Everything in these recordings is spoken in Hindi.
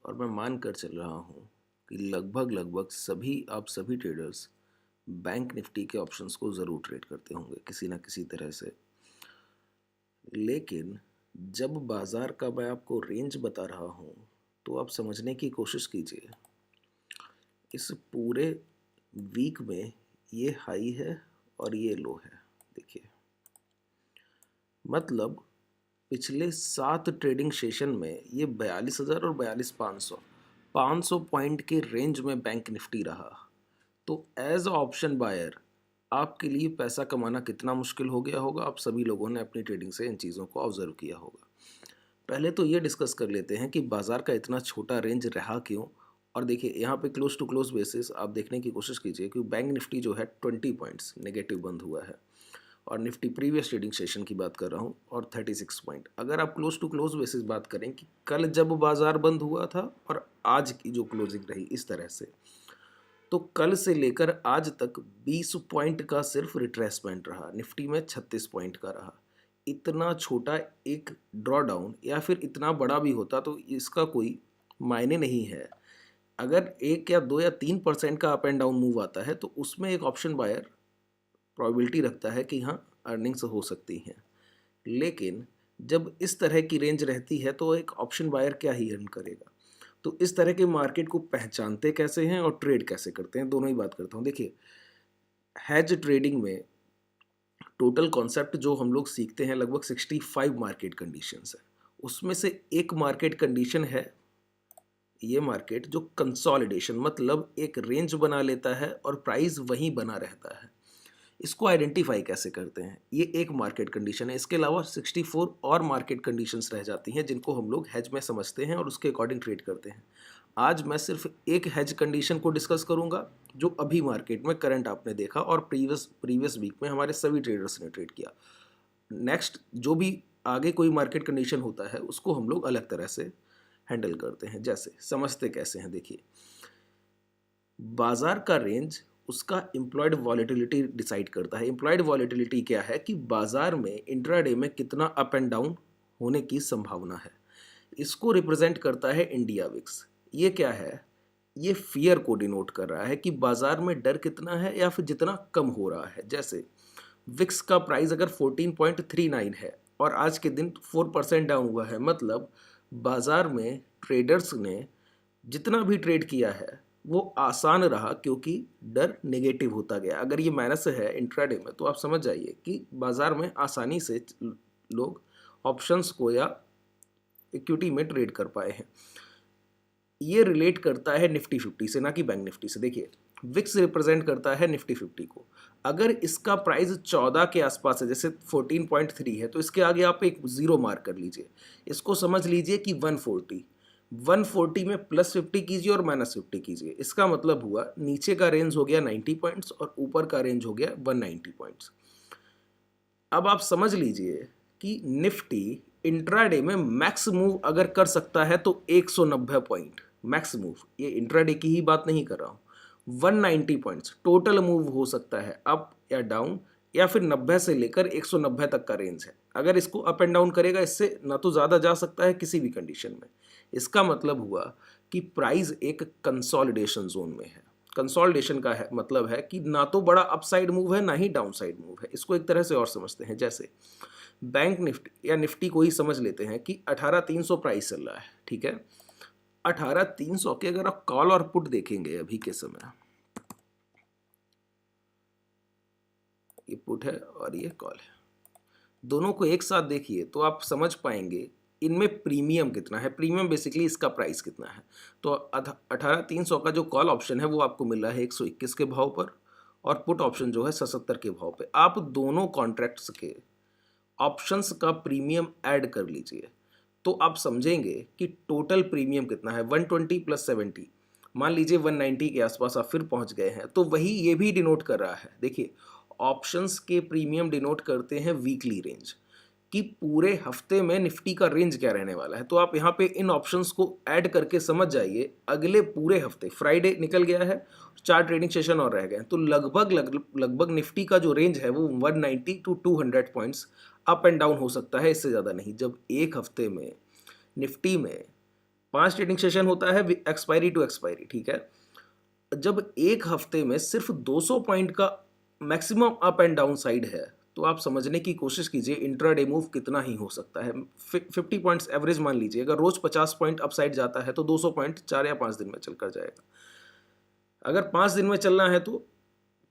और मैं मान कर चल रहा हूँ कि लगभग लगभग सभी आप सभी ट्रेडर्स बैंक निफ्टी के ऑप्शंस को ज़रूर ट्रेड करते होंगे किसी ना किसी तरह से। लेकिन जब बाज़ार का मैं आपको रेंज बता रहा हूँ तो आप समझने की कोशिश कीजिए। इस पूरे वीक में ये हाई है और ये लो है। देखिए, मतलब पिछले 7 ट्रेडिंग सेशन में ये 42,000 और 42,500 500 पॉइंट के रेंज में बैंक निफ्टी रहा। तो एज अ ऑप्शन बायर आपके लिए पैसा कमाना कितना मुश्किल हो गया होगा, आप सभी लोगों ने अपनी ट्रेडिंग से इन चीज़ों को ऑब्जर्व किया होगा। पहले तो ये डिस्कस कर लेते हैं कि बाजार का इतना छोटा रेंज रहा क्यों। और देखिए, यहाँ पे क्लोज टू क्लोज बेसिस आप देखने की कोशिश कीजिए कि बैंक निफ्टी जो है 20 पॉइंट्स नेगेटिव बंद हुआ है और निफ्टी प्रीवियस ट्रेडिंग सेशन की बात कर रहा हूँ और 36 पॉइंट। अगर आप क्लोज टू क्लोज बेसिस बात करें कि कल जब बाजार बंद हुआ था और आज की जो क्लोजिंग रही इस तरह से, तो कल से लेकर आज तक 20 पॉइंट का सिर्फ रिट्रेसमेंट रहा, निफ्टी में 36 पॉइंट का रहा। इतना छोटा एक ड्रॉ डाउन या फिर इतना बड़ा भी होता तो इसका कोई मायने नहीं है। अगर 1 या 2 या 3% का अप एंड डाउन मूव आता है तो उसमें एक ऑप्शन बायर प्रोबेबिलिटी रखता है कि हाँ, अर्निंग्स हो सकती हैं। लेकिन जब इस तरह की रेंज रहती है तो एक ऑप्शन बायर क्या ही अर्न करेगा। तो इस तरह के मार्केट को पहचानते कैसे हैं और ट्रेड कैसे करते हैं, दोनों ही बात करता हूँ। देखिए, हैज ट्रेडिंग में टोटल कॉन्सेप्ट जो हम लोग सीखते हैं लगभग 65 मार्केट कंडीशंस है। उसमें से एक मार्केट कंडीशन है ये मार्केट जो कंसोलिडेशन, मतलब एक रेंज बना लेता है और प्राइस वहीं बना रहता है। इसको आइडेंटिफाई कैसे करते हैं, ये एक मार्केट कंडीशन है। इसके अलावा 64 और मार्केट कंडीशंस रह जाती हैं जिनको हम लोग हैज में समझते हैं और उसके अकॉर्डिंग ट्रेड करते हैं। आज मैं सिर्फ एक हैज कंडीशन को डिस्कस करूंगा जो अभी मार्केट में करंट आपने देखा और प्रीवियस प्रीवियस वीक में हमारे सभी ट्रेडर्स ने ट्रेड किया। नेक्स्ट जो भी आगे कोई मार्केट कंडीशन होता है उसको हम लोग अलग तरह से हैंडल करते हैं। जैसे समझते कैसे हैं, देखिए, बाजार का रेंज उसका इम्प्लॉयड वॉलेटिलिटी डिसाइड करता है। इम्प्लॉयड वॉलेटिलिटी क्या है कि बाजार में इंट्राडे में कितना अप एंड डाउन होने की संभावना है। इसको रिप्रेजेंट करता है इंडिया विक्स। ये क्या है, ये फियर को डिनोट कर रहा है कि बाजार में डर कितना है या फिर जितना कम हो रहा है। जैसे विक्स का प्राइस अगर 14.39 है और आज के दिन 4% डाउन हुआ है, मतलब बाजार में ट्रेडर्स ने जितना भी ट्रेड किया है वो आसान रहा क्योंकि डर नेगेटिव होता गया। अगर ये माइनस है इंट्राडे में तो आप समझ जाइए कि बाजार में आसानी से लोग ऑप्शंस को या इक्विटी में ट्रेड कर पाए हैं। ये रिलेट करता है निफ्टी 50 से, ना कि बैंक निफ्टी से। देखिए, विक्स रिप्रेजेंट करता है निफ्टी 50 को। अगर इसका प्राइस 14 के आसपास है, जैसे 14.3 है, तो इसके आगे आप एक जीरो मार्क कर लीजिए। इसको समझ लीजिए कि 140 में +50 कीजिए और -50 कीजिए। इसका मतलब हुआ नीचे का रेंज हो गया 90 पॉइंट्स और ऊपर का रेंज हो गया 190 पॉइंट्स। अब आप समझ लीजिए कि निफ्टी इंट्राडे में मैक्स मूव अगर कर सकता है तो 190 पॉइंट मैक्स मूव, ये इंट्राडे की ही बात नहीं कर रहा हूँ। 190 पॉइंट्स टोटल मूव हो सकता है अप या डाउन, या फिर 90 से लेकर 190 तक का रेंज है। अगर इसको अप एंड डाउन करेगा इससे ना तो ज़्यादा जा सकता है किसी भी कंडीशन में। इसका मतलब हुआ कि प्राइस एक कंसोलिडेशन जोन में है। कंसोलिडेशन का है मतलब है कि ना तो बड़ा अपसाइड मूव है ना ही डाउनसाइड मूव है। इसको एक तरह से और समझते हैं, जैसे बैंक निफ्टी या निफ्टी को ही समझ लेते हैं कि 18,300 प्राइस चल रहा है, ठीक है। 18,300 के अगर आप कॉल और पुट देखेंगे अभी के समय, ये पुट है और ये कॉल है, दोनों को एक साथ देखिए तो आप समझ पाएंगे इनमें प्रीमियम कितना है। प्रीमियम बेसिकली इसका प्राइस कितना है। तो 18,300 का जो कॉल ऑप्शन है वो आपको मिल रहा है 121 के भाव पर और पुट ऑप्शन जो है 77 के भाव पे। आप दोनों कॉन्ट्रैक्ट्स के ऑप्शंस का प्रीमियम ऐड कर लीजिए तो आप समझेंगे कि टोटल प्रीमियम कितना है। 120 + 70, मान लीजिए 190 के आसपास आप फिर पहुंच गए हैं, तो वही ये भी डिनोट कर रहा है। देखिए, ऑप्शंस के प्रीमियम डिनोट करते हैं वीकली रेंज, कि पूरे हफ्ते में निफ्टी का रेंज क्या रहने वाला है। तो आप यहाँ पे इन ऑप्शंस को ऐड करके समझ जाइए अगले पूरे हफ्ते, फ्राइडे निकल गया है, 4 ट्रेडिंग सेशन और रह गए हैं, तो लगभग निफ्टी का जो रेंज है वो 190 to 200 points up and down हो सकता है, इससे ज़्यादा नहीं। जब एक हफ्ते में निफ्टी में 5 ट्रेडिंग सेशन होता है एक्सपायरी टू एक्सपायरी, ठीक है। जब एक हफ्ते में सिर्फ 200 पॉइंट का maximum up and down side है, तो आप समझने की कोशिश कीजिए इंट्राडे मूव कितना ही हो सकता है। 50 पॉइंट्स एवरेज मान लीजिए, अगर रोज 50 पॉइंट अपसाइड जाता है तो 200 पॉइंट 4 या 5 दिन में चलकर जाएगा। अगर 5 दिन में चलना है तो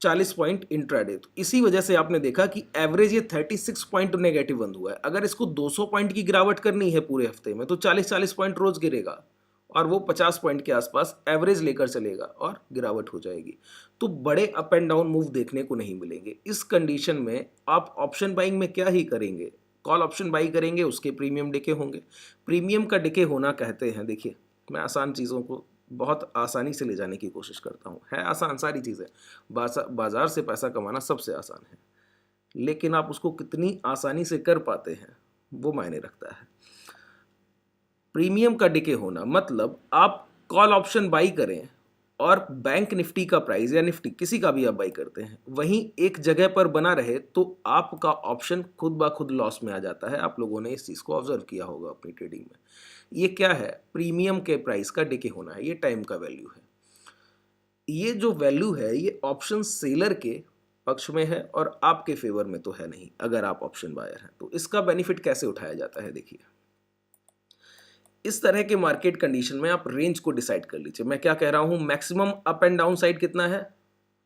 40 पॉइंट इंट्राडे। तो इसी वजह से आपने देखा कि एवरेज ये 36 पॉइंट नेगेटिव बंद हुआ है। अगर इसको 200 पॉइंट की गिरावट करनी है पूरे हफ्ते में तो 40-40 पॉइंट रोज गिरेगा और वो 50 पॉइंट के आसपास एवरेज लेकर चलेगा और गिरावट हो जाएगी। तो बड़े अप एंड डाउन मूव देखने को नहीं मिलेंगे। इस कंडीशन में आप ऑप्शन बाइंग में क्या ही करेंगे, कॉल ऑप्शन बाई करेंगे, उसके प्रीमियम डिके होंगे। प्रीमियम का डिके होना कहते हैं, देखिए मैं आसान चीज़ों को बहुत आसानी से ले जाने की कोशिश करता हूँ, है आसान सारी चीज़ें। बाजार से पैसा कमाना सबसे आसान है, लेकिन आप उसको कितनी आसानी से कर पाते हैं वो मायने रखता है। प्रीमियम का डिके होना मतलब आप कॉल ऑप्शन बाई करें और बैंक निफ्टी का प्राइस या निफ्टी किसी का भी आप बाई करते हैं वहीं एक जगह पर बना रहे तो आपका ऑप्शन खुद ब खुद लॉस में आ जाता है। आप लोगों ने इस चीज़ को ऑब्जर्व किया होगा अपनी ट्रेडिंग में। ये क्या है? प्रीमियम के प्राइस का डिके होना है, ये टाइम का वैल्यू है। ये जो वैल्यू है ये ऑप्शन सेलर के पक्ष में है और आपके फेवर में तो है नहीं अगर आप ऑप्शन बायर हैं। तो इसका बेनिफिट कैसे उठाया जाता है? देखिए, इस तरह के मार्केट कंडीशन में आप रेंज को डिसाइड कर लीजिए। मैं क्या कह रहा हूं, maximum up and down side कितना है?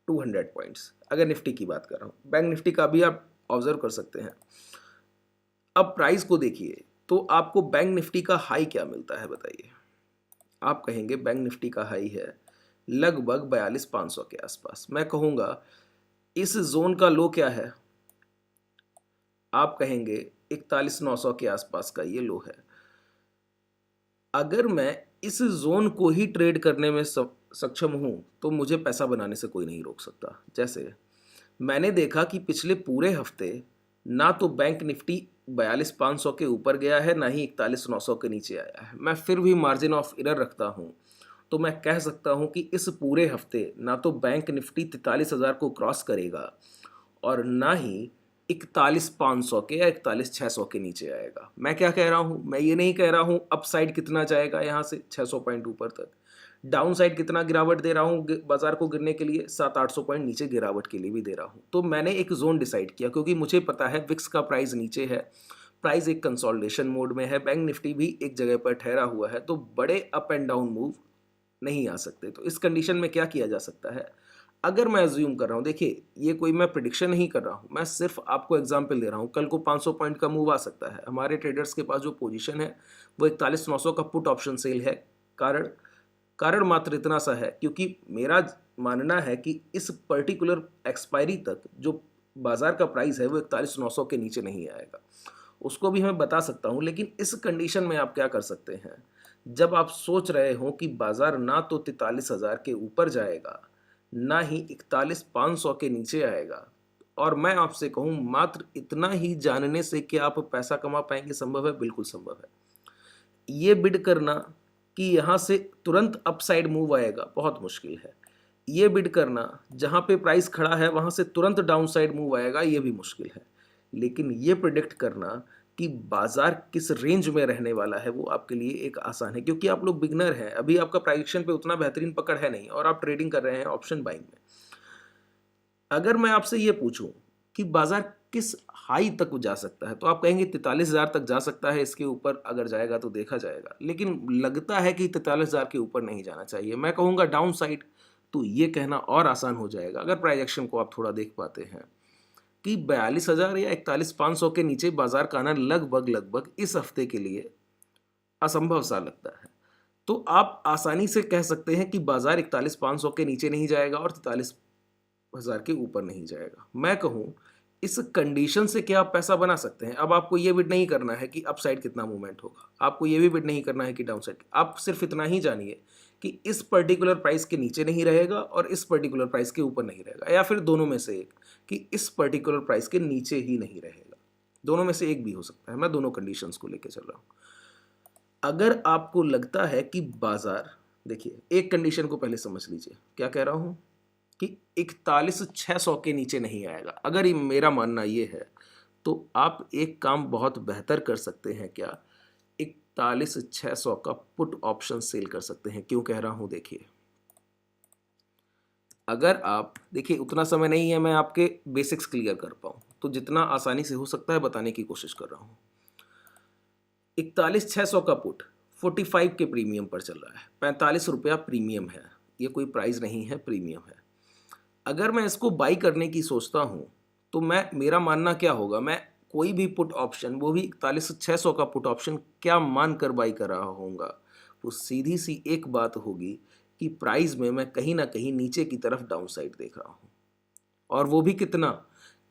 200 पॉइंट्स। अगर निफ्टी की बात कर रहा हूं, बैंक निफ्टी का भी आप ऑब्जर्व कर सकते हैं। अब प्राइस को देखिए तो आपको बैंक निफ्टी का हाई क्या मिलता है बताइए। आप कहेंगे बैंक निफ्टी का हाई है लगभग 42,500 के आसपास। मैं कहूंगा इस जोन का लो क्या है? आप कहेंगे 41,900 के आसपास का ये लो है। अगर मैं इस जोन को ही ट्रेड करने में सक्षम हूं तो मुझे पैसा बनाने से कोई नहीं रोक सकता। जैसे मैंने देखा कि पिछले पूरे हफ्ते ना तो बैंक निफ्टी 42,500 के ऊपर गया है ना ही 41,900 के नीचे आया है। मैं फिर भी मार्जिन ऑफ एरर रखता हूं तो मैं कह सकता हूं कि इस पूरे हफ्ते ना तो बैंक निफ्टी 43,000 को क्रॉस करेगा और ना ही 41,500 के या 41,600 के नीचे आएगा। मैं क्या कह रहा हूँ? मैं ये नहीं कह रहा हूँ अप साइड कितना जाएगा यहाँ से 600 पॉइंट ऊपर तक, डाउन साइड कितना गिरावट दे रहा हूँ बाजार को गिरने के लिए, 700-800 पॉइंट नीचे गिरावट के लिए भी दे रहा हूँ। तो मैंने एक जोन डिसाइड किया क्योंकि मुझे पता है विक्स का प्राइस नीचे है, प्राइस एक कंसोलिडेशन मोड में है, बैंक निफ्टी भी एक जगह पर ठहरा हुआ है, तो बड़े अप एंड डाउन मूव नहीं आ सकते। तो इस कंडीशन में क्या किया जा सकता है? अगर मैं अज्यूम कर रहा हूँ, देखिए ये कोई मैं प्रिडिक्शन नहीं कर रहा हूँ, मैं सिर्फ आपको एग्जांपल दे रहा हूँ। कल को 500 पॉइंट का मूव आ सकता है। हमारे ट्रेडर्स के पास जो पोजीशन है वो 41,900 का पुट ऑप्शन सेल है। कारण मात्र इतना सा है क्योंकि मेरा मानना है कि इस पर्टिकुलर एक्सपायरी तक जो बाजार का प्राइस है वो 41,900 के नीचे नहीं आएगा। उसको भी मैं बता सकता हूँ, लेकिन इस कंडीशन में आप क्या कर सकते हैं, जब आप सोच रहे हो कि बाजार ना तो 43,000 के ऊपर जाएगा ना ही 41,500 के नीचे आएगा, और मैं आपसे कहूं मात्र इतना ही जानने से कि आप पैसा कमा पाएंगे संभव है? बिल्कुल संभव है। ये बिड करना कि यहां से तुरंत अपसाइड मूव आएगा बहुत मुश्किल है। ये बिड करना जहां पे प्राइस खड़ा है वहां से तुरंत डाउनसाइड मूव आएगा, ये भी मुश्किल है। लेकिन ये प्रिडिक्ट करना कि बाजार किस रेंज में रहने वाला है वो आपके लिए एक आसान है, क्योंकि आप लोग बिगनर हैं, अभी आपका प्राइडिक्शन पे उतना बेहतरीन पकड़ है नहीं और आप ट्रेडिंग कर रहे हैं ऑप्शन बाइंग में। अगर मैं आपसे ये पूछूं कि बाजार किस हाई तक जा सकता है तो आप कहेंगे 43,000 तक जा सकता है, इसके ऊपर अगर जाएगा तो देखा जाएगा, लेकिन लगता है कि 43,000 के ऊपर नहीं जाना चाहिए। मैं कहूँगा डाउन साइड, तो ये कहना और आसान हो जाएगा अगर प्राइजेक्शन को आप थोड़ा देख पाते हैं कि 42,000 या 41,500 के नीचे बाजार का आना लगभग इस हफ्ते के लिए असंभव सा लगता है। तो आप आसानी से कह सकते हैं कि बाजार 41,500 के नीचे नहीं जाएगा और 43,000 के ऊपर नहीं जाएगा। मैं कहूँ इस कंडीशन से क्या आप पैसा बना सकते हैं? अब आपको ये बिड नहीं करना है कि अपसाइड कितना मूवमेंट होगा, आपको ये भी बिड नहीं करना है कि डाउनसाइड। आप सिर्फ इतना ही जानिए कि इस पर्टिकुलर प्राइस के नीचे नहीं रहेगा और इस पर्टिकुलर प्राइस के ऊपर नहीं रहेगा, या फिर दोनों में से एक, कि इस पर्टिकुलर प्राइस के नीचे ही नहीं रहेगा। दोनों में से एक भी हो सकता है, मैं दोनों कंडीशंस को लेके चल रहा हूँ। अगर आपको लगता है कि बाजार, देखिए एक कंडीशन को पहले समझ लीजिए, क्या कह रहा हूँ कि 41,600 के नीचे नहीं आएगा। अगर ये मेरा मानना ये है तो आप एक काम बहुत बेहतर कर सकते हैं। क्या? 41,600 का पुट ऑप्शन सेल कर सकते हैं। क्यों कह रहा हूं, देखिए, अगर आप देखिए, उतना समय नहीं है मैं आपके बेसिक्स क्लियर कर पाऊँ, तो जितना आसानी से हो सकता है बताने की कोशिश कर रहा हूँ। 41,600 का पुट 45 के प्रीमियम पर चल रहा है, 45 रुपया प्रीमियम है, ये कोई प्राइस नहीं है, प्रीमियम है। अगर मैं इसको बाई करने की सोचता हूँ तो मेरा मानना क्या होगा, मैं कोई भी पुट ऑप्शन, वो भी 41,600 का पुट ऑप्शन क्या मान कर बाई कर रहा होऊंगा, वो सीधी सी एक बात होगी कि प्राइस में मैं कहीं ना कहीं नीचे की तरफ डाउन साइड देख रहा हूँ, और वो भी कितना,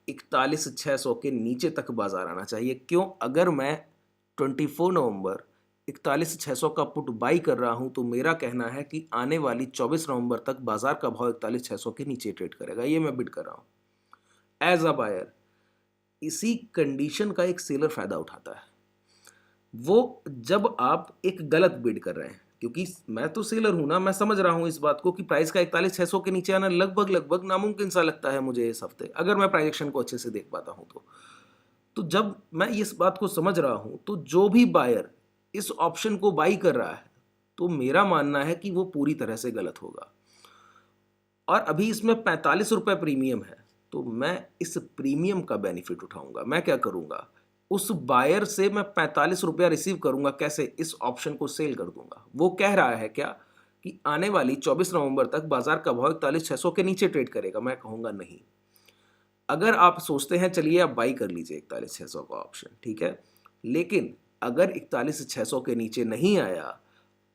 41,600 के नीचे तक बाजार आना चाहिए। क्यों, अगर मैं 24 नवंबर 41,600 का पुट बाई कर रहा हूं तो मेरा कहना है कि आने वाली 24 नवंबर तक बाजार का भाव 41,600 के नीचे ट्रेड करेगा, ये मैं बिड कर रहा हूं एज अ बायर। इसी कंडीशन का एक सेलर फायदा उठाता है, वो जब आप एक गलत बिड कर रहे हैं, क्योंकि मैं तो सेलर हूं ना, मैं समझ रहा हूं इस बात को कि प्राइस का 41,600 के नीचे आना लगभग लगभग नामुमकिन सा लगता है मुझे इस हफ्ते, अगर मैं प्राइस एक्शन को अच्छे से देख पाता हूं तो जब मैं इस बात को समझ रहा हूं तो जो भी बायर इस ऑप्शन को बाई कर रहा है तो मेरा मानना है कि वो पूरी तरह से गलत होगा। और अभी इसमें 45 रुपए प्रीमियम है, तो मैं इस प्रीमियम का बेनिफिट उठाऊंगा। मैं क्या करूंगा, उस बायर से मैं 45 रुपया रिसीव करूंगा, कैसे, इस ऑप्शन को सेल कर दूंगा। वो कह रहा है क्या कि आने वाली 24 नवंबर तक बाजार का भाव 41,600 के नीचे ट्रेड करेगा, मैं कहूंगा नहीं। अगर आप सोचते हैं चलिए आप बाई कर लीजिए 41,600 का ऑप्शन, ठीक है, लेकिन अगर 41,600 के नीचे नहीं आया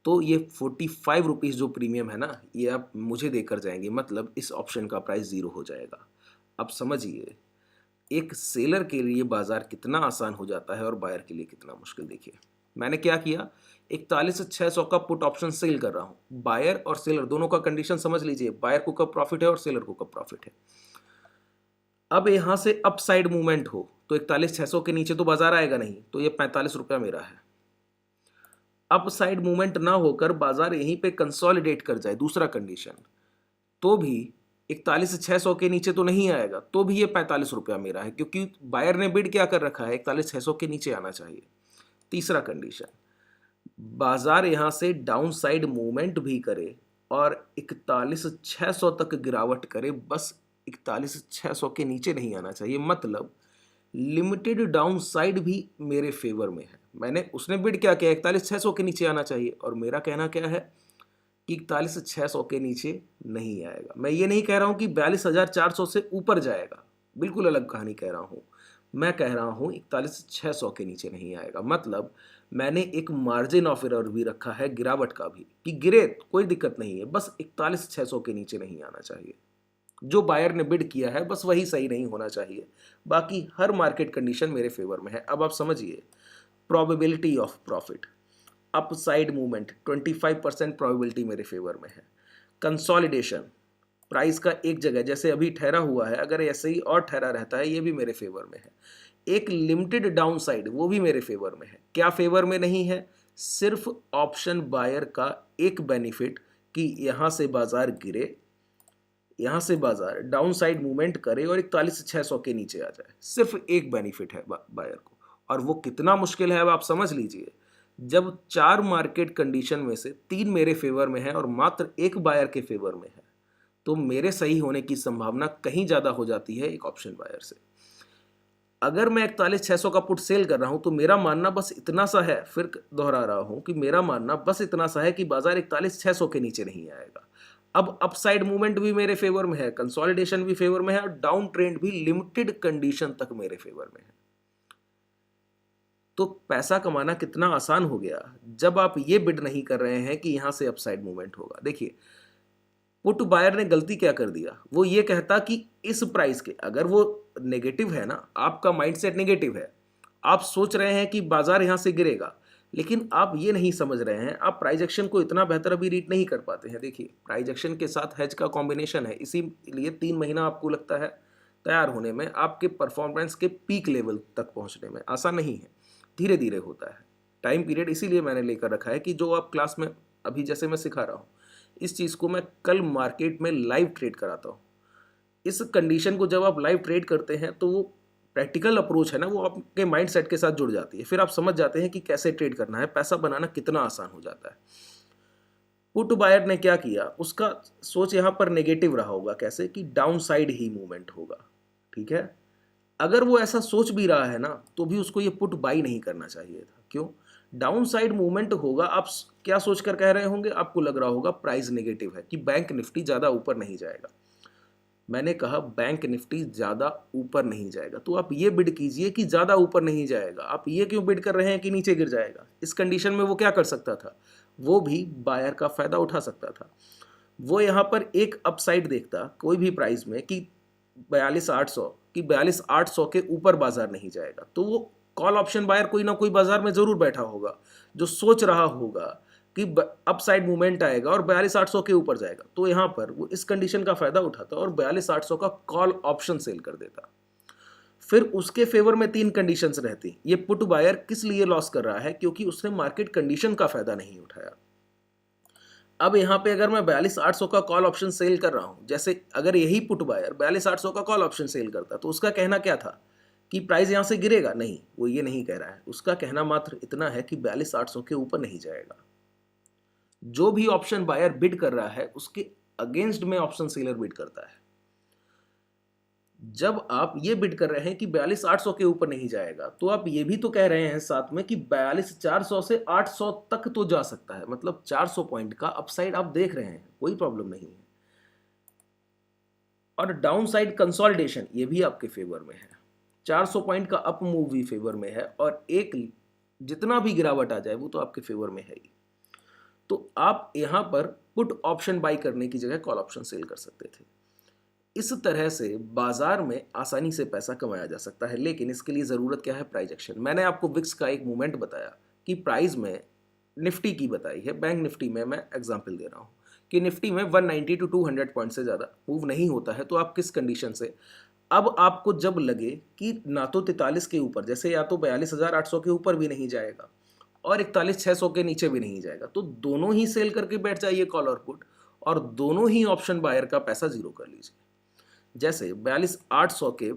तो ये 45 रुपीज़ जो प्रीमियम है ना, ये आप मुझे देकर जाएंगे, मतलब इस ऑप्शन का प्राइस जीरो हो जाएगा। अब समझिए एक सेलर के लिए बाजार कितना आसान हो जाता है और बायर के लिए कितना मुश्किल। देखिए मैंने क्या किया, 41,600 का पुट ऑप्शन सेल कर रहा हूं, बायर और सेलर दोनों का कंडीशन समझ लीजिए, बायर को कब प्रॉफिट है और सेलर को कब प्रॉफिट है। अब यहां से अपसाइड मूवमेंट हो तो 41,600 के नीचे तो बाजार आएगा नहीं, तो ये 45 रुपया मेरा है। अपसाइड मूवमेंट ना होकर बाजार यहीं पे कंसोलिडेट कर जाए, दूसरा कंडीशन, तो भी 41,600 के नीचे तो नहीं आएगा, तो भी ये 45 रुपया मेरा है, क्योंकि बायर ने बिड क्या कर रखा है, 41,600 के नीचे आना चाहिए। तीसरा कंडीशन, बाजार यहां से डाउन साइड मूवमेंट भी करे और 41,600 तक गिरावट करे, बस 41,600 के नीचे नहीं आना चाहिए, मतलब लिमिटेड डाउन साइड भी मेरे फेवर में है। मैंने उसने बिड क्या किया, 41,600 के नीचे आना चाहिए, और मेरा कहना क्या है कि 41,600 के नीचे नहीं आएगा। मैं ये नहीं कह रहा हूं कि 42,400 से ऊपर जाएगा, बिल्कुल अलग कहानी कह रहा हूं। मैं कह रहा हूं 41,600 के नीचे नहीं आएगा, मतलब मैंने एक मार्जिन ऑफ एरर भी रखा है गिरावट का भी, कि गिरे कोई दिक्कत नहीं है, बस 41,600 के नीचे नहीं आना चाहिए। जो बायर ने बिड किया है बस वही सही नहीं होना चाहिए, बाकी हर मार्केट कंडीशन मेरे फेवर में है। अब आप समझिए probability of profit, upside movement 25% probability मेरे फेवर में है। कंसोलिडेशन, प्राइस का एक जगह जैसे अभी ठहरा हुआ है, अगर ऐसे ही और ठहरा रहता है, ये भी मेरे फेवर में है। एक लिमिटेड डाउन साइड, वो भी मेरे फेवर में है। क्या फेवर में नहीं है, सिर्फ ऑप्शन बायर का एक बेनिफिट कि यहां से बाजार गिरे, यहां से बाजार डाउन साइड मूवमेंट करे और 41,600 के नीचे आ जाए, सिर्फ एक बेनिफिट है बायर को। और वो कितना मुश्किल है अब आप समझ लीजिए, जब 4 मार्केट कंडीशन में से 3 मेरे फेवर में है और मात्र एक बायर के फेवर में है, तो मेरे सही होने की संभावना कहीं ज्यादा हो जाती है एक ऑप्शन बायर से। अगर मैं 41,600 का पुट सेल कर रहा हूं तो मेरा मानना बस इतना सा है, फिर दोहरा रहा हूं कि मेरा मानना बस इतना सा है कि बाजार 41,600 के नीचे नहीं आएगा। अब अपसाइड मूवमेंट भी मेरे फेवर में है, कंसोलिडेशन भी फेवर में है, और डाउन ट्रेंड भी लिमिटेड कंडीशन तक मेरे फेवर में है। तो पैसा कमाना कितना आसान हो गया जब आप ये बिड नहीं कर रहे हैं कि यहां से अपसाइड मूवमेंट होगा। देखिए पुट बायर ने गलती क्या कर दिया, वो ये कहता कि इस प्राइस के, अगर वो नेगेटिव है ना, आपका माइंडसेट नेगेटिव है, आप सोच रहे हैं कि बाजार यहां से गिरेगा, लेकिन आप ये नहीं समझ रहे हैं, आप प्राइस एक्शन को इतना बेहतर अभी रीड नहीं कर पाते हैं। देखिए प्राइस एक्शन के साथ हेज का कॉम्बिनेशन है, इसीलिए 3 महीना आपको लगता है तैयार होने में, आपके परफॉर्मेंस के पीक लेवल तक पहुंचने में आसान नहीं है, धीरे धीरे होता है टाइम पीरियड। इसीलिए मैंने लेकर रखा है कि जो आप क्लास में अभी जैसे मैं सिखा रहा हूँ, इस चीज़ को मैं कल मार्केट में लाइव ट्रेड कराता हूँ। इस कंडीशन को जब आप लाइव ट्रेड करते हैं तो वो प्रैक्टिकल अप्रोच है ना, वो आपके माइंड सेट के साथ जुड़ जाती है। फिर आप समझ जाते हैं कि कैसे ट्रेड करना है, पैसा बनाना कितना आसान हो जाता है। पुट बायर ने क्या किया, उसका सोच यहाँ पर नेगेटिव रहा होगा, कैसे कि डाउन साइड ही मूवमेंट होगा, ठीक है। अगर वो ऐसा सोच भी रहा है ना, तो भी उसको ये पुट बाई नहीं करना चाहिए था। क्यों? डाउन साइड मूवमेंट होगा, आप क्या सोचकर कह रहे होंगे, आपको लग रहा होगा प्राइस नेगेटिव है कि बैंक निफ्टी ज़्यादा ऊपर नहीं जाएगा। मैंने कहा बैंक निफ्टी ज़्यादा ऊपर नहीं जाएगा, तो आप ये बिड कीजिए कि ज़्यादा ऊपर नहीं जाएगा। आप ये क्यों बिड कर रहे हैं कि नीचे गिर जाएगा? इस कंडीशन में वो क्या कर सकता था, वो भी बायर का फ़ायदा उठा सकता था। वो यहाँ पर एक अपसाइड देखता कोई भी प्राइस में कि 42,800 कि 42,800 के ऊपर बाजार नहीं जाएगा, तो वो कॉल ऑप्शन बायर कोई ना कोई बाजार में ज़रूर बैठा होगा जो सोच रहा होगा कि अपसाइड मूवमेंट आएगा और 42,800 के ऊपर जाएगा। तो यहाँ पर वो इस कंडीशन का फायदा उठाता और 42,800 का कॉल ऑप्शन सेल कर देता। फिर उसके फेवर में 3 कंडीशंस रहती। ये पुट बायर किस लिए लॉस कर रहा है? क्योंकि उसने मार्केट कंडीशन का फायदा नहीं उठाया। अब यहाँ पे अगर मैं 42,800 का कॉल ऑप्शन सेल कर रहा हूँ, जैसे अगर यही पुट बायर 42,800 का कॉल ऑप्शन सेल करता, तो उसका कहना क्या था कि प्राइस यहाँ से गिरेगा? नहीं, वो ये नहीं कह रहा है। उसका कहना मात्र इतना है कि 42,800 के ऊपर नहीं जाएगा। जो भी ऑप्शन बायर बिड कर रहा है, उसके अगेंस्ट में ऑप्शन सेलर बिड करता है। जब आप ये बिड कर रहे हैं कि 42,800 के ऊपर नहीं जाएगा, तो आप ये भी तो कह रहे हैं साथ में कि 42,400 से 800 तक तो जा सकता है, मतलब 400 पॉइंट का अपसाइड आप देख रहे हैं, कोई प्रॉब्लम नहीं है। और डाउन साइड कंसोलिडेशन ये भी आपके फेवर में है, 400 पॉइंट का अप मूव भी फेवर में है, और एक जितना भी गिरावट आ जाए वो तो आपके फेवर में है ही। तो आप यहाँ पर पुट ऑप्शन बाई करने की जगह कॉल ऑप्शन सेल कर सकते थे। इस तरह से बाजार में आसानी से पैसा कमाया जा सकता है, लेकिन इसके लिए ज़रूरत क्या है? Price action. मैंने आपको विक्स का एक मूवमेंट बताया कि प्राइस में निफ्टी की बताई है, बैंक निफ्टी में मैं एग्जांपल दे रहा हूँ कि निफ्टी में 190 टू 200 पॉइंट से ज़्यादा मूव नहीं होता है, तो आप किस कंडीशन से, अब आपको जब लगे कि ना तो 43 के ऊपर, जैसे या तो 42,800 के ऊपर भी नहीं जाएगा और 41,600 के नीचे भी नहीं जाएगा, तो दोनों ही सेल करके बैठ जाइए कॉल और पुट, और दोनों ही ऑप्शन बायर का पैसा जीरो कर लीजिए। जैसे 42,800 के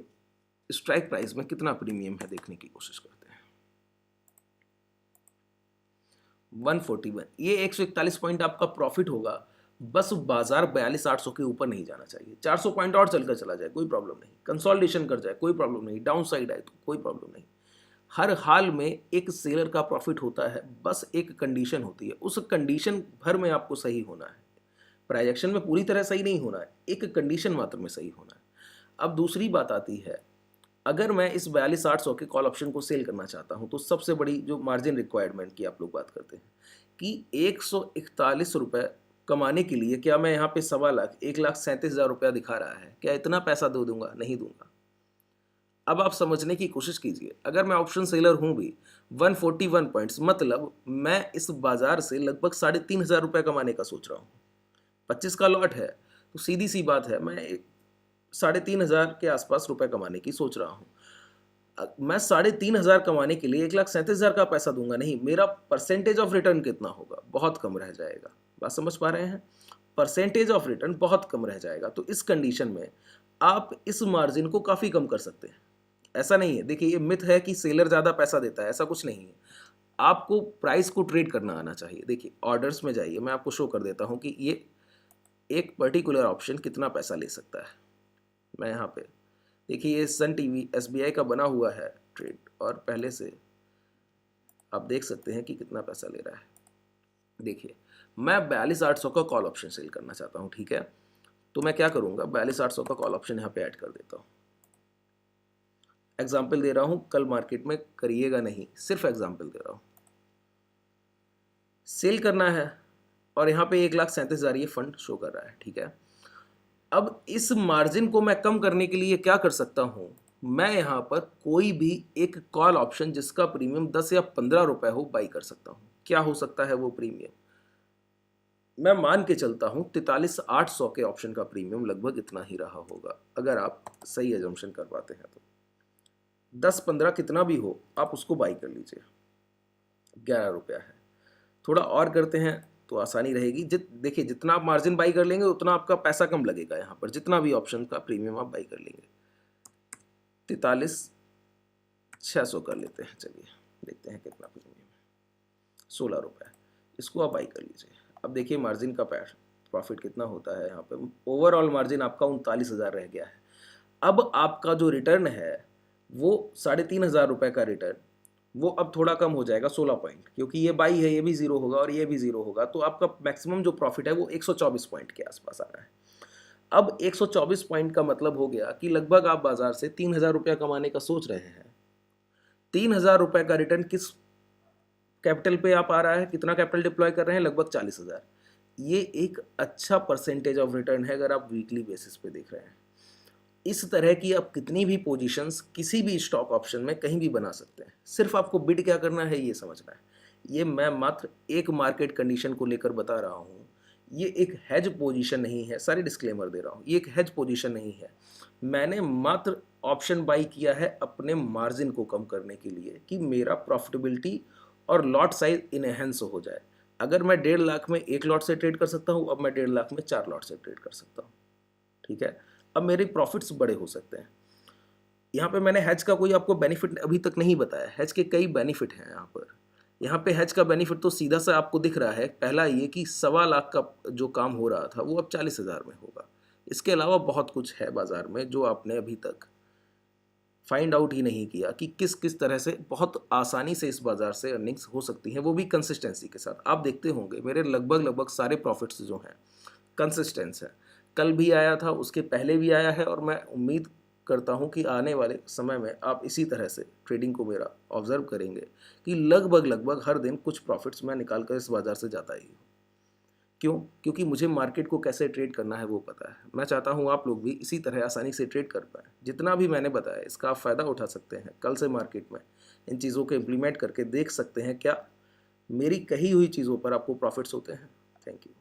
स्ट्राइक प्राइस में कितना प्रीमियम है देखने की कोशिश करते हैं। 141, ये 141 पॉइंट आपका प्रॉफिट होगा। बस बाजार 42,800 के ऊपर नहीं जाना चाहिए। 400 पॉइंट और चलकर चला जाए कोई प्रॉब्लम नहीं, कंसोलिडेशन कर जाए कोई प्रॉब्लम नहीं, डाउन साइड आए तो कोई प्रॉब्लम नहीं। हर हाल में एक सेलर का प्रॉफिट होता है, बस एक कंडीशन होती है, उस कंडीशन भर में आपको सही होना है। प्राइस एक्शन में पूरी तरह सही नहीं होना है, एक कंडीशन मात्र में सही होना है। अब दूसरी बात आती है, अगर मैं इस 42,800 के कॉल ऑप्शन को सेल करना चाहता हूं, तो सबसे बड़ी जो मार्जिन रिक्वायरमेंट की आप लोग बात करते हैं कि 141 रुपये कमाने के लिए क्या मैं यहाँ पे 1,15,00,000 1,37,000 रुपया दिखा रहा है, क्या इतना पैसा दे दूंगा? नहीं दूंगा। अब आप समझने की कोशिश कीजिए, अगर मैं ऑप्शन सेलर हूं भी 141 पॉइंट्स, मतलब मैं इस बाजार से लगभग 3,500 रुपये कमाने का सोच रहा हूँ। 25 का लॉट है, तो सीधी सी बात है, मैं 3,500 के आसपास रुपए कमाने की सोच रहा हूँ। मैं 3,500 कमाने के लिए 1,37,000 का पैसा दूंगा नहीं, मेरा परसेंटेज ऑफ रिटर्न कितना होगा? बहुत कम रह जाएगा। बात समझ पा रहे हैं? परसेंटेज ऑफ रिटर्न बहुत कम रह जाएगा। तो इस कंडीशन में आप इस मार्जिन को काफ़ी कम कर सकते हैं। ऐसा नहीं है, देखिए ये मिथ है कि सेलर ज़्यादा पैसा देता है, ऐसा कुछ नहीं है। आपको प्राइस को ट्रेड करना आना चाहिए। देखिए ऑर्डर्स में जाइए, मैं आपको शो कर देता हूँ कि ये एक पर्टिकुलर ऑप्शन कितना पैसा ले सकता है। मैं यहाँ पे देखिए, ये सन टीवी SBI का बना हुआ है ट्रेड, और पहले से आप देख सकते हैं कि कितना पैसा ले रहा है। देखिए मैं 42,800 का कॉल ऑप्शन सेल करना चाहता हूँ, ठीक है। तो मैं क्या करूँगा, 42,800 का कॉल ऑप्शन यहाँ पे ऐड कर देता हूँ। एग्जाम्पल दे रहा हूँ, कल मार्केट में करिएगा नहीं, सिर्फ एग्जाम्पल दे रहा हूँ। सेल करना है और यहाँ पे 1,37,000 ये फंड शो कर रहा है, ठीक है। अब इस मार्जिन को मैं कम करने के लिए क्या कर सकता हूँ, मैं यहाँ पर कोई भी एक कॉल ऑप्शन जिसका प्रीमियम 10 या 15 रुपए हो बाई कर सकता हूँ। क्या हो सकता है वो प्रीमियम? मैं मान के चलता हूँ 43,800 के ऑप्शन का प्रीमियम लगभग इतना ही रहा होगा, अगर आप सही एजम्पशन कर पाते हैं तो। 10-15 कितना भी हो आप उसको बाई कर लीजिए, 11 रुपया है। थोड़ा और करते हैं तो आसानी रहेगी। देखिए जितना आप मार्जिन बाई कर लेंगे उतना आपका पैसा कम लगेगा यहाँ पर, जितना भी ऑप्शन का प्रीमियम आप बाई कर लेंगे। 43 600 कर लेते हैं, चलिए देखते हैं कितना प्रीमियम है, 16 रुपये। इसको आप बाई कर लीजिए। अब देखिए मार्जिन का प्रॉफिट कितना होता है यहाँ पे। ओवरऑल मार्जिन आपका 39,000 रह गया है। अब आपका जो रिटर्न है वो 3,500 रुपये का रिटर्न, वो अब थोड़ा कम हो जाएगा 16 पॉइंट, क्योंकि ये बाई है, ये भी जीरो होगा और ये भी जीरो होगा, तो आपका मैक्सिमम जो प्रॉफिट है वो 124 पॉइंट के आसपास आ रहा है। अब 124 पॉइंट का मतलब हो गया कि लगभग आप बाजार से 3,000 रुपया कमाने का सोच रहे हैं। 3,000 रुपये का रिटर्न किस कैपिटल पे आप आ रहा है, कितना कैपिटल डिप्लॉय कर रहे हैं, लगभग 40,000। ये एक अच्छा परसेंटेज ऑफ रिटर्न है अगर आप वीकली बेसिस पे देख रहे हैं। इस तरह की आप कितनी भी पोजीशंस किसी भी स्टॉक ऑप्शन में कहीं भी बना सकते हैं, सिर्फ आपको बिड क्या करना है ये समझना है। ये मैं मात्र एक मार्केट कंडीशन को लेकर बता रहा हूँ, ये एक हेज पोजीशन नहीं है, सारी डिस्क्लेमर दे रहा हूँ, ये एक हेज पोजीशन नहीं है। मैंने मात्र ऑप्शन बाई किया है अपने मार्जिन को कम करने के लिए कि मेरा प्रॉफिटेबिलिटी और लॉट साइज इनहेंस हो जाए। अगर मैं 1.5 लाख में 1 लॉट से ट्रेड कर सकता हूँ, अब मैं 1.5 लाख में 4 लॉट से ट्रेड कर सकता हूँ। ठीक है, अब मेरे प्रॉफिट्स बड़े हो सकते हैं। यहाँ पे मैंने हैज का कोई आपको बेनिफिट अभी तक नहीं बताया। हैज के कई बेनिफिट हैं यहाँ पर। यहाँ पे हैज का बेनिफिट तो सीधा सा आपको दिख रहा है। पहला ये कि 1.25 लाख का जो काम हो रहा था वो अब 40,000 में होगा। इसके अलावा बहुत कुछ है बाजार में जो आपने अभी तक फाइंड आउट ही नहीं किया कि किस किस तरह से बहुत आसानी से इस बाजार से अर्निंग्स हो सकती हैं, वो भी कंसिस्टेंसी के साथ। आप देखते होंगे मेरे लगभग सारे प्रॉफिट्स जो हैं कंसिस्टेंस है। कल भी आया था, उसके पहले भी आया है, और मैं उम्मीद करता हूं कि आने वाले समय में आप इसी तरह से ट्रेडिंग को मेरा ऑब्जर्व करेंगे कि लगभग हर दिन कुछ प्रॉफिट्स मैं निकाल कर इस बाज़ार से जाता ही हूँ। क्यों? क्योंकि मुझे मार्केट को कैसे ट्रेड करना है वो पता है। मैं चाहता हूँ आप लोग भी इसी तरह आसानी से ट्रेड कर पाएँ। जितना भी मैंने बताया इसका आप फ़ायदा उठा सकते हैं। कल से मार्केट में इन चीज़ों को इम्प्लीमेंट करके देख सकते हैं क्या मेरी कही हुई चीज़ों पर आपको प्रॉफिट्स होते हैं। Thank you.